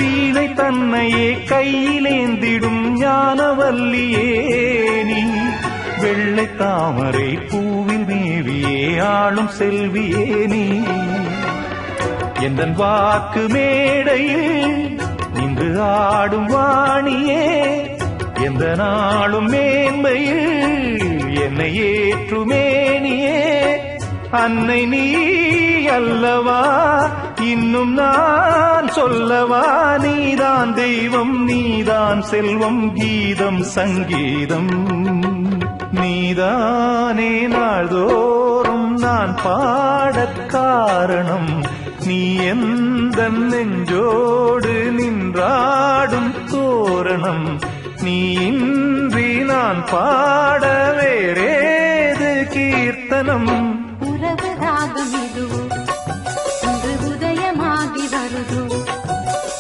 வீணை தன்னையே கையிலேந்திடும் ஞானவல்லியே நீ வெள்ளை தாமரை பூவில் மேவியே ஆளும் செல்வியே நீ எந்தன் வாக்கு மேடையில் இன்று ஆடும் வாணியே எந்த நாளும் மேன்மையில் என்னை ஏற்றுமேனியே அன்னை நீ அல்லவா இன்னும் நான் சொல்லவா நீதான் தெய்வம் நீதான் செல்வம் கீதம் சங்கீதம் நீதானே நாள்தோறும் நான் பாடக் காரணம் நீ எந்த நெஞ்சோடு நின்றாடும் தோரணம் நீ இன்றி நான் பாட வேறேது கீர்த்தனம்